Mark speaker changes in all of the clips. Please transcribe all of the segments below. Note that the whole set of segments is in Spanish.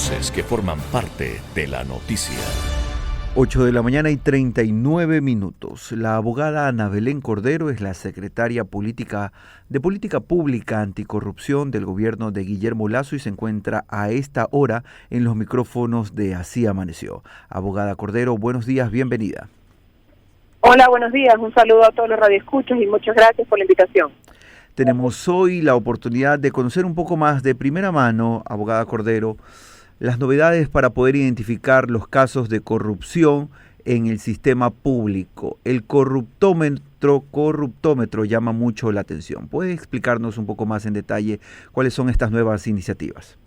Speaker 1: voces que forman parte de la noticia.
Speaker 2: 8 de la mañana y 39 minutos. La abogada Ana Belén Cordero es la secretaria de Política Pública Anticorrupción del gobierno de Guillermo Lasso y se encuentra a esta hora en los micrófonos de Así Amaneció. Abogada Cordero, buenos días, bienvenida.
Speaker 3: Hola, buenos días. Un saludo a todos los radioescuchas y muchas gracias por la invitación.
Speaker 2: Tenemos hoy la oportunidad de conocer un poco más de primera mano, abogada Cordero, las novedades para poder identificar los casos de corrupción en el sistema público. El corruptómetro llama mucho la atención. ¿Puede explicarnos un poco más en detalle cuáles son estas nuevas iniciativas?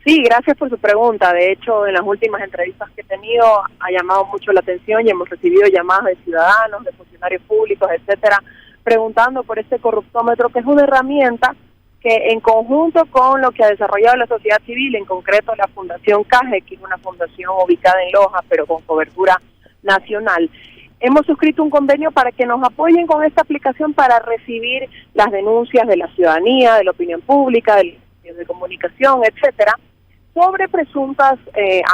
Speaker 3: Sí, gracias por su pregunta. De hecho, en las últimas entrevistas que he tenido ha llamado mucho la atención y hemos recibido llamadas de ciudadanos, de funcionarios públicos, etcétera, preguntando por este corruptómetro, que es una herramienta que en conjunto con lo que ha desarrollado la sociedad civil, en concreto la Fundación CAGE, que es una fundación ubicada en Loja, pero con cobertura nacional, hemos suscrito un convenio para que nos apoyen con esta aplicación para recibir las denuncias de la ciudadanía, de la opinión pública, de los medios de comunicación, etcétera, sobre presuntos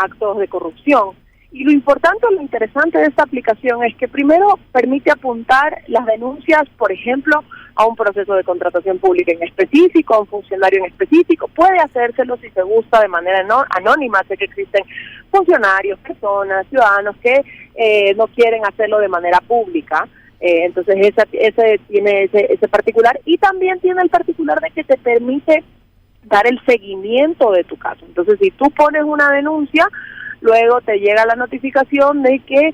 Speaker 3: actos de corrupción. Y lo importante o lo interesante de esta aplicación es que primero permite apuntar las denuncias, por ejemplo, a un proceso de contratación pública en específico, a un funcionario en específico. Puede hacérselo si se gusta de manera anónima. Sé que existen funcionarios, personas, ciudadanos que no quieren hacerlo de manera pública. Entonces ese tiene ese particular, y también tiene el particular de que te permite dar el seguimiento de tu caso. Entonces, si tú pones una denuncia, luego te llega la notificación de que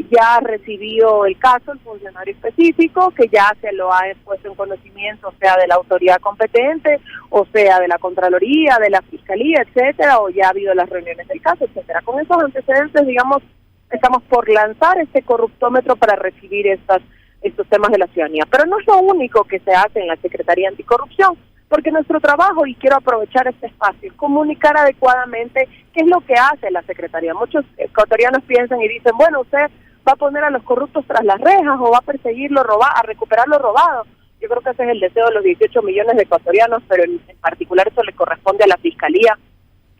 Speaker 3: ya ha recibido el caso el funcionario específico, que ya se lo ha puesto en conocimiento, o sea, de la autoridad competente, o sea, de la Contraloría, de la Fiscalía, etcétera, o ya ha habido las reuniones del caso, etcétera. Con esos antecedentes, digamos, estamos por lanzar este corruptómetro para recibir estos temas de la ciudadanía. Pero no es lo único que se hace en la Secretaría Anticorrupción, porque nuestro trabajo, y quiero aprovechar este espacio, es comunicar adecuadamente qué es lo que hace la Secretaría. Muchos ecuatorianos piensan y dicen, bueno, usted va a poner a los corruptos tras las rejas o va a perseguirlo, a recuperar lo robado. Yo creo que ese es el deseo de los 18 millones de ecuatorianos, pero en particular eso le corresponde a la Fiscalía,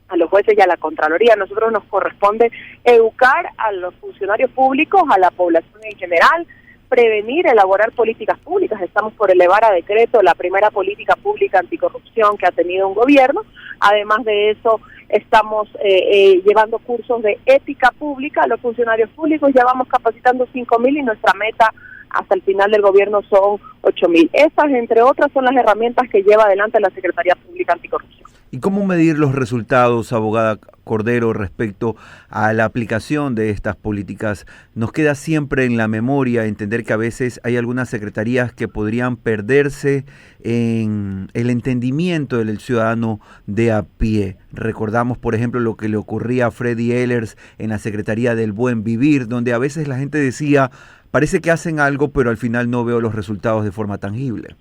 Speaker 3: a los jueces y a la Contraloría. A nosotros nos corresponde educar a los funcionarios públicos, a la población en general, prevenir, elaborar políticas públicas. Estamos por elevar a decreto la primera política pública anticorrupción que ha tenido un gobierno. Además de eso, estamos llevando cursos de ética pública a los funcionarios públicos. Ya vamos capacitando 5.000 y nuestra meta hasta el final del gobierno son 8.000. Estas, entre otras, son las herramientas que lleva adelante la Secretaría Pública Anticorrupción.
Speaker 2: ¿Y cómo medir los resultados, abogada Cordero, respecto a la aplicación de estas políticas? Nos queda siempre en la memoria entender que a veces hay algunas secretarías que podrían perderse en el entendimiento del ciudadano de a pie. Recordamos, por ejemplo, lo que le ocurría a Freddy Ehlers en la Secretaría del Buen Vivir, donde a veces la gente decía, parece que hacen algo, pero al final no veo los resultados de forma tangible.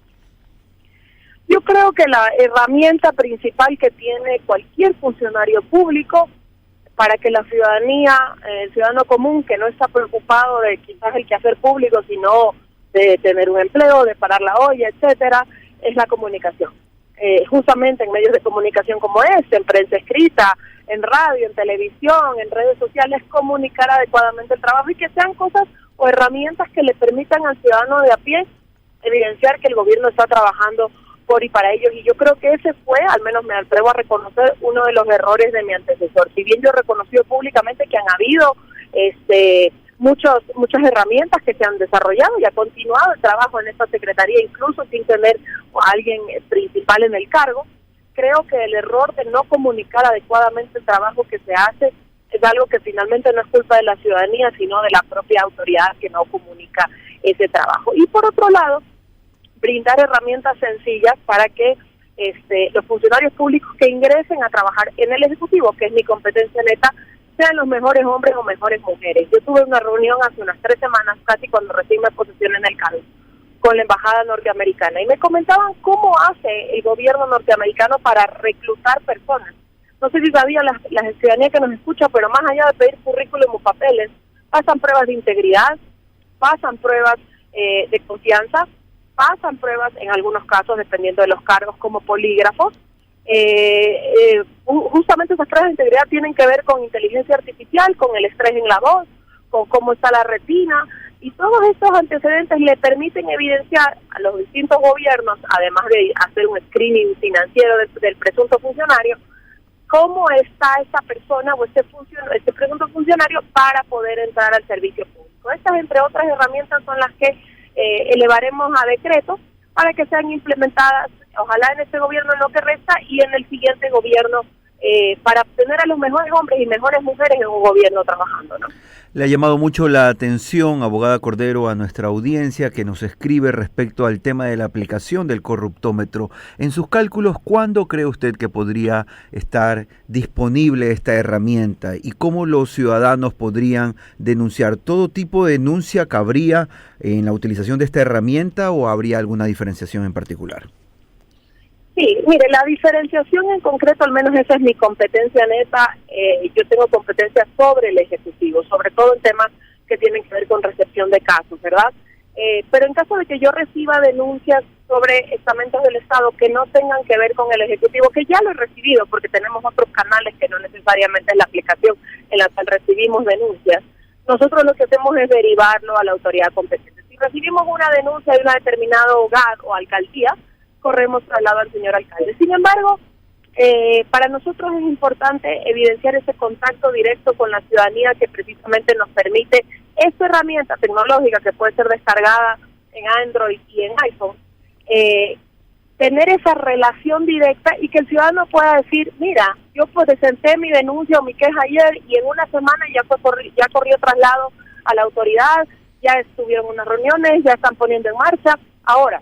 Speaker 3: Yo creo que la herramienta principal que tiene cualquier funcionario público para que la ciudadanía, el ciudadano común, que no está preocupado de quizás el quehacer público, sino de tener un empleo, de parar la olla, etcétera, es la comunicación. Justamente en medios de comunicación como en prensa escrita, en radio, en televisión, en redes sociales, comunicar adecuadamente el trabajo y que sean cosas o herramientas que le permitan al ciudadano de a pie evidenciar que el gobierno está trabajando por y para ellos. Y yo creo que ese fue, al menos me atrevo a reconocer, uno de los errores de mi antecesor. Si bien yo he reconocido públicamente que han habido muchas herramientas que se han desarrollado y ha continuado el trabajo en esta secretaría, incluso sin tener a alguien principal en el cargo, creo que el error de no comunicar adecuadamente el trabajo que se hace es algo que finalmente no es culpa de la ciudadanía, sino de la propia autoridad que no comunica ese trabajo. Y por otro lado, brindar herramientas sencillas para que los funcionarios públicos que ingresen a trabajar en el Ejecutivo, que es mi competencia neta, sean los mejores hombres o mejores mujeres. Yo tuve una reunión hace unas 3 semanas, casi cuando recién me posesioné en el cargo, con la embajada norteamericana, y me comentaban cómo hace el gobierno norteamericano para reclutar personas. No sé si sabía la ciudadanía que nos escucha, pero más allá de pedir currículum o papeles, pasan pruebas de integridad, pasan pruebas de confianza, pasan pruebas en algunos casos, dependiendo de los cargos, como polígrafos, justamente pruebas de integridad tienen que ver con inteligencia artificial, con el estrés en la voz, con cómo está la retina, y todos estos antecedentes le permiten evidenciar a los distintos gobiernos, además de hacer un screening financiero del presunto funcionario, cómo está esta persona o este presunto funcionario para poder entrar al servicio público. Estas, entre otras herramientas, son las que elevaremos a decreto para que sean implementadas, ojalá en este gobierno en lo que resta y en el siguiente gobierno, para obtener a los mejores hombres y mejores mujeres en un gobierno trabajando, ¿no?
Speaker 2: Le ha llamado mucho la atención, abogada Cordero, a nuestra audiencia que nos escribe respecto al tema de la aplicación del corruptómetro. En sus cálculos, ¿cuándo cree usted que podría estar disponible esta herramienta y cómo los ciudadanos podrían denunciar? ¿Todo tipo de denuncia cabría en la utilización de esta herramienta o habría alguna diferenciación en particular?
Speaker 3: Sí, mire, la diferenciación en concreto, al menos esa es mi competencia neta. Yo tengo competencia sobre el Ejecutivo, sobre todo en temas que tienen que ver con recepción de casos, ¿verdad? Pero en caso de que yo reciba denuncias sobre estamentos del Estado que no tengan que ver con el Ejecutivo, que ya lo he recibido porque tenemos otros canales que no necesariamente es la aplicación en la cual recibimos denuncias, nosotros lo que hacemos es derivarlo a la autoridad competente. Si recibimos una denuncia de un determinado hogar o alcaldía, corremos traslado al señor alcalde. Sin embargo, para nosotros es importante evidenciar ese contacto directo con la ciudadanía que precisamente nos permite esta herramienta tecnológica que puede ser descargada en Android y en iPhone, tener esa relación directa y que el ciudadano pueda decir, mira, yo presenté mi denuncia o mi queja ayer y en una semana ya corrió traslado a la autoridad, ya estuvieron unas reuniones, ya están poniendo en marcha. Ahora,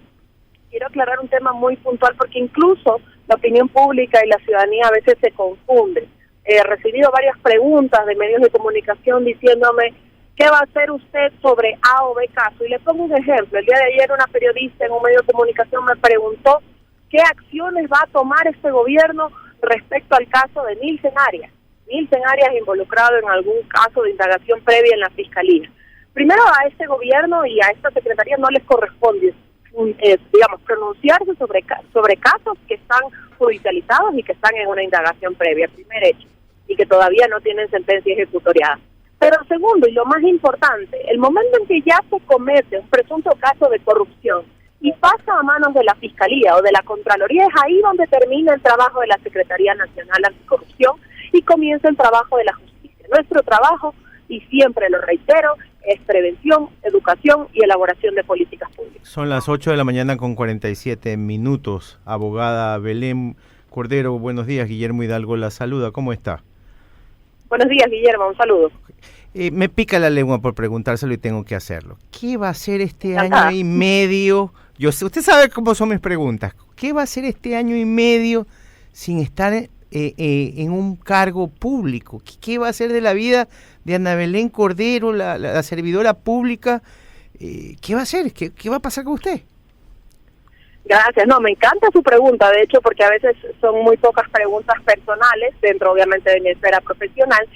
Speaker 3: quiero aclarar un tema muy puntual porque incluso la opinión pública y la ciudadanía a veces se confunden. He recibido varias preguntas de medios de comunicación diciéndome, ¿qué va a hacer usted sobre A o B caso? Y le pongo un ejemplo. El día de ayer una periodista en un medio de comunicación me preguntó qué acciones va a tomar este gobierno respecto al caso de Nilsen Arias. Nilsen Arias involucrado en algún caso de indagación previa en la Fiscalía. Primero, a este gobierno y a esta secretaría no les corresponde pronunciarse sobre casos que están judicializados y que están en una indagación previa, primer hecho, y que todavía no tienen sentencia ejecutoriada. Pero segundo, y lo más importante, el momento en que ya se comete un presunto caso de corrupción y pasa a manos de la Fiscalía o de la Contraloría, es ahí donde termina el trabajo de la Secretaría Nacional Anticorrupción y comienza el trabajo de la justicia. Nuestro trabajo, y siempre lo reitero, es prevención, educación y elaboración de políticas públicas.
Speaker 4: Son las 8 de la mañana con 47 minutos. Abogada Belén Cordero, buenos días. Guillermo Hidalgo la saluda. ¿Cómo está?
Speaker 3: Buenos días, Guillermo. Un saludo.
Speaker 4: Me pica la lengua por preguntárselo y tengo que hacerlo. ¿Qué va a hacer este año y medio? Usted sabe cómo son mis preguntas. ¿Qué va a hacer este año y medio sin estar en un cargo público? ¿Qué va a hacer de la vida de Ana Belén Cordero, la servidora pública? ¿Qué va a hacer? ¿Qué va a pasar con usted?
Speaker 3: Gracias. No, me encanta su pregunta, de hecho, porque a veces son muy pocas preguntas personales, dentro obviamente de mi esfera profesional.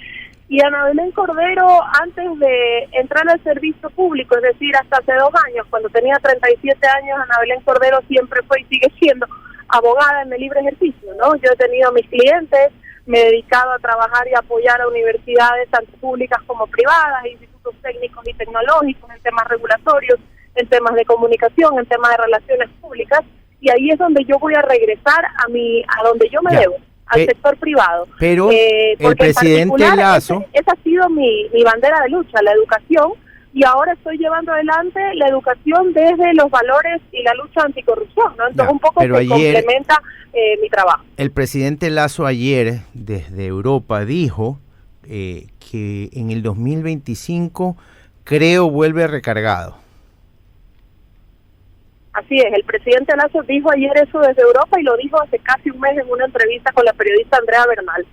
Speaker 3: Y Ana Belén Cordero, antes de entrar al servicio público, es decir, hasta hace 2 años, cuando tenía 37 años, Ana Belén Cordero siempre fue y sigue siendo abogada en el libre ejercicio, ¿no? Yo he tenido mis clientes, me he dedicado a trabajar y apoyar a universidades, tanto públicas como privadas, institutos técnicos y tecnológicos, en temas regulatorios, en temas de comunicación, en temas de relaciones públicas, y ahí es donde yo voy a regresar a donde yo me debo, al sector privado.
Speaker 4: Pero el presidente Lasso...
Speaker 3: Esa ha sido mi bandera de lucha, la educación, y ahora estoy llevando adelante la educación desde los valores y la lucha anticorrupción, ¿no? Entonces un poco se complementa mi trabajo.
Speaker 4: El presidente Lasso ayer, desde Europa, dijo que en el 2025, creo, vuelve recargado.
Speaker 3: Así es, el presidente Lasso dijo ayer eso desde Europa y lo dijo hace casi un mes en una entrevista con la periodista Andrea Bernal,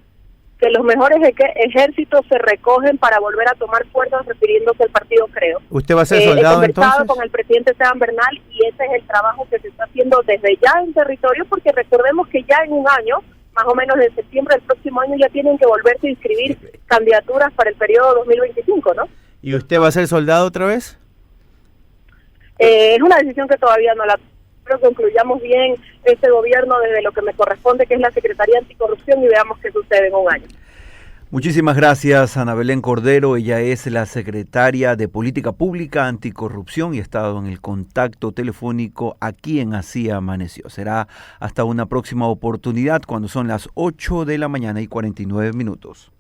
Speaker 3: que los mejores ejércitos se recogen para volver a tomar fuerzas, refiriéndose al partido Creo.
Speaker 4: ¿Usted va a ser soldado entonces?
Speaker 3: He conversado con el presidente Esteban Bernal y ese es el trabajo que se está haciendo desde ya en territorio, porque recordemos que ya en un año, más o menos en septiembre del próximo año, ya tienen que volverse a inscribir candidaturas para el periodo 2025, ¿no?
Speaker 4: ¿Y usted va a ser soldado otra vez?
Speaker 3: Es una decisión que todavía no la... Espero que concluyamos bien este gobierno desde lo que me corresponde, que es la Secretaría Anticorrupción, y veamos qué sucede en un año.
Speaker 2: Muchísimas gracias, Ana Belén Cordero. Ella es la secretaria de Política Pública Anticorrupción y ha estado en el contacto telefónico aquí en Así Amaneció. Será hasta una próxima oportunidad cuando son las 8 de la mañana y 49 minutos.